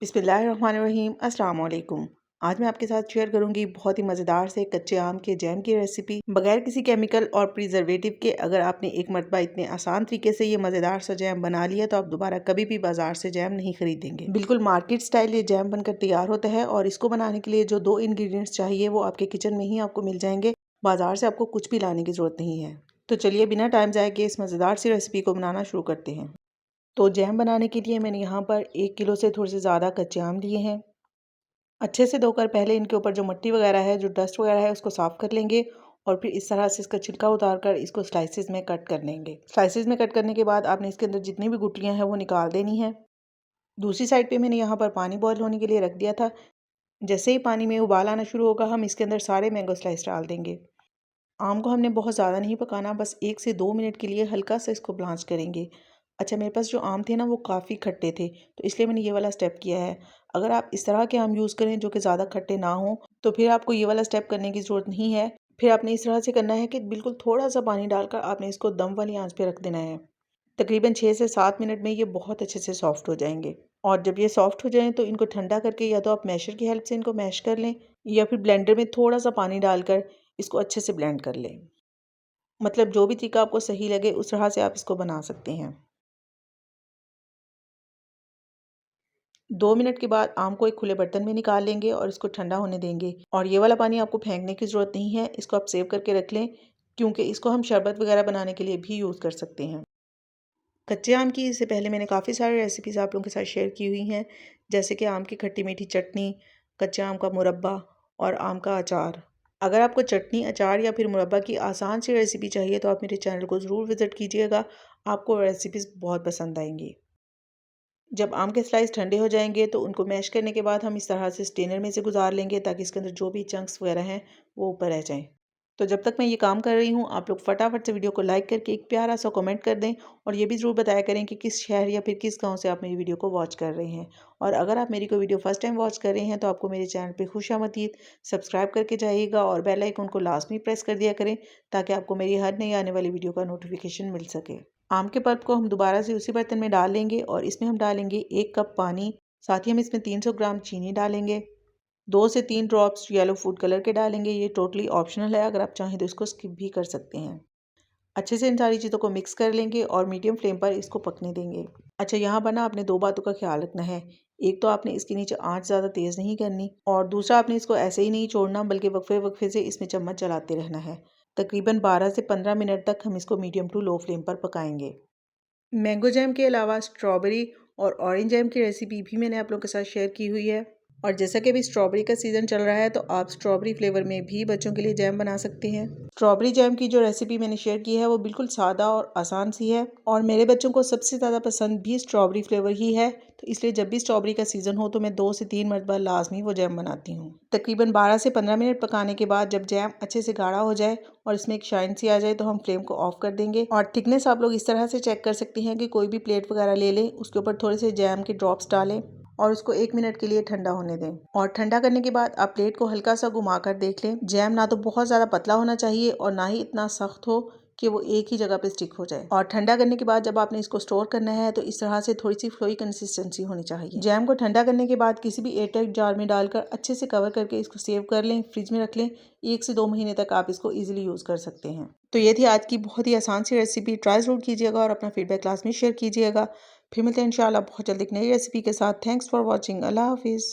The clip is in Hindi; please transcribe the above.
बिस्मिल्लाहिर्रहमानिर्रहीम अस्सलाम वालेकुम। आज मैं आपके साथ शेयर करूंगी बहुत ही मज़ेदार से कच्चे आम के जैम की रेसिपी बगैर किसी केमिकल और प्रिजर्वेटिव के। अगर आपने एक मरतबा इतने आसान तरीके से ये मज़ेदार सा जैम बना लिया तो आप दोबारा कभी भी बाजार से जैम नहीं खरीदेंगे। बिल्कुल मार्केट स्टाइल ये जैम बनकर तैयार होता है और इसको बनाने के लिए जो 2 इंग्रेडिएंट्स चाहिए वो आपके किचन में ही आपको मिल जाएंगे। बाजार से आपको कुछ भी लाने की ज़रूरत नहीं है। तो चलिए बिना टाइम ज़ाया किए इस मज़ेदार सी रेसिपी को बनाना शुरू करते हैं। तो जैम बनाने के लिए मैंने यहाँ पर 1 किलो से थोड़े से ज़्यादा कच्चे आम लिए हैं। अच्छे से धोकर पहले इनके ऊपर जो मिट्टी वगैरह है, जो डस्ट वगैरह है उसको साफ़ कर लेंगे और फिर इस तरह से इसका छिलका उतार कर इसको स्लाइसेस में कट कर लेंगे। स्लाइसेस में कट करने के बाद आपने इसके अंदर जितनी भी गुठलियाँ हैं वो निकाल देनी है। दूसरी साइड पे मैंने यहाँ पर पानी बॉयल होने के लिए रख दिया था। जैसे ही पानी में उबाल आना शुरू होगा हम इसके अंदर सारे मैंगो स्लाइस डाल देंगे। आम को हमने बहुत ज़्यादा नहीं पकाना, बस 1 से 2 मिनट के लिए हल्का सा इसको ब्लांच करेंगे। अच्छा, मेरे पास जो आम थे ना वो काफ़ी खट्टे थे तो इसलिए मैंने ये वाला स्टेप किया है। अगर आप इस तरह के आम यूज़ करें जो कि ज़्यादा खट्टे ना हों तो फिर आपको ये वाला स्टेप करने की ज़रूरत नहीं है। फिर आपने इस तरह से करना है कि बिल्कुल थोड़ा सा पानी डालकर आपने इसको दम वाली आंच पे रख देना है। तकरीबन 6 से 7 मिनट में ये बहुत अच्छे से सॉफ्ट हो जाएंगे। और जब ये सॉफ्ट हो जाएं तो इनको ठंडा करके या तो आप मैशर की हेल्प से इनको मैश कर लें या फिर ब्लेंडर में थोड़ा सा पानी डालकर इसको अच्छे से ब्लेंड कर लें। मतलब जो भी तरीका आपको सही लगे उस तरह से आप इसको बना सकते हैं। 2 मिनट के बाद आम को एक खुले बर्तन में निकाल लेंगे और इसको ठंडा होने देंगे। और ये वाला पानी आपको फेंकने की ज़रूरत नहीं है, इसको आप सेव करके रख लें क्योंकि इसको हम शरबत वगैरह बनाने के लिए भी यूज़ कर सकते हैं। कच्चे आम की इससे पहले मैंने काफ़ी सारी रेसिपीज़ आप लोगों के साथ शेयर की हुई हैं, जैसे कि आम की खट्टी मीठी चटनी, कच्चे आम का मुरब्बा और आम का अचार। अगर आपको चटनी, अचार या फिर मुरब्बा की आसान सी रेसिपी चाहिए तो आप मेरे चैनल को ज़रूर विज़िट कीजिएगा, आपको रेसिपीज़ बहुत पसंद आएंगी। जब आम के स्लाइस ठंडे हो जाएंगे तो उनको मैश करने के बाद हम इस तरह से स्टेनर में से गुजार लेंगे ताकि इसके अंदर जो भी चंक्स वगैरह हैं वो ऊपर रह जाएं। तो जब तक मैं ये काम कर रही हूँ आप लोग फटाफट से वीडियो को लाइक करके एक प्यारा सा कमेंट कर दें और ये भी ज़रूर बताया करें कि किस शहर या फिर किस गांव से आप मेरी वीडियो को वॉच कर रहे हैं। और अगर आप मेरी कोई वीडियो फर्स्ट टाइम वॉच कर रहे हैं तो आपको मेरे चैनल पे खुशामदीद, सब्सक्राइब करके जाइएगा और बेल आइकन को लाजमी प्रेस कर दिया करें ताकि आपको मेरी हर नई आने वाली वीडियो का नोटिफिकेशन मिल सके। आम के पल्प को हम दोबारा से उसी बर्तन में डाल लेंगे और इसमें हम डालेंगे 1 कप पानी। साथ ही हम इसमें 300 ग्राम चीनी डालेंगे। 2 से 3 ड्रॉप्स येलो फूड कलर के डालेंगे। ये टोटली ऑप्शनल है, अगर आप चाहें तो इसको स्किप भी कर सकते हैं। अच्छे से इन सारी चीज़ों को मिक्स कर लेंगे और मीडियम फ्लेम पर इसको पकने देंगे। अच्छा, यहाँ पर ना आपने 2 बातों का ख्याल रखना है। एक तो आपने इसके नीचे आंच ज़्यादा तेज़ नहीं करनी और दूसरा आपने इसको ऐसे ही नहीं छोड़ना बल्कि वक्फे वक्फे से इसमें चम्मच चलाते रहना है। तकरीबन 12 से 15 मिनट तक हम इसको मीडियम टू लो फ्लेम पर पकाएंगे। मैंगो जैम के अलावा स्ट्रॉबेरी और ऑरेंज जैम की रेसिपी भी मैंने आप लोगों के साथ शेयर की हुई है। और जैसा कि अभी स्ट्रॉबेरी का सीज़न चल रहा है तो आप स्ट्रॉबेरी फ्लेवर में भी बच्चों के लिए जैम बना सकते हैं। स्ट्रॉबेरी जैम की जो रेसिपी मैंने शेयर की है वो बिल्कुल सादा और आसान सी है और मेरे बच्चों को सबसे ज़्यादा पसंद भी स्ट्रॉबेरी फ्लेवर ही है। तो इसलिए जब भी स्ट्रॉबेरी का सीज़न हो तो मैं 2 से 3 मरतबा लाजमी वो जैम बनाती हूँ। तकरीबन 12 से 15 मिनट पकाने के बाद जब जैम अच्छे से गाढ़ा हो जाए और इसमें एक शाइन सी आ जाए तो हम फ्लेम को ऑफ कर देंगे। और थिकनेस आप लोग इस तरह से चेक कर सकते हैं कि कोई भी प्लेट वगैरह ले लें, उसके ऊपर थोड़े से जैम के ड्रॉप्स डालें और उसको 1 मिनट के लिए ठंडा होने दें। और ठंडा करने के बाद आप प्लेट को हल्का सा घुमाकर देख लें। जैम ना तो बहुत ज़्यादा पतला होना चाहिए और ना ही इतना सख्त हो कि वो एक ही जगह पे स्टिक हो जाए। और ठंडा करने के बाद जब आपने इसको स्टोर करना है तो इस तरह से थोड़ी सी फ्लोई कंसिस्टेंसी होनी चाहिए। जैम को ठंडा करने के बाद किसी भी एयरटाइट जार में डालकर अच्छे से कवर करके इसको सेव कर लें, फ्रिज में रख लें। 1 से 2 महीने तक आप इसको ईजिली यूज़ कर सकते हैं। तो ये थी आज की बहुत ही आसान सी रेसिपी। ट्राई ज़रूर कीजिएगा और अपना फीडबैक क्लास में शेयर कीजिएगा। फिर मिलते हैं इंशाल्लाह बहुत जल्द एक नई रेसिपी के साथ। Thanks for watching. अल्लाह हाफिज़।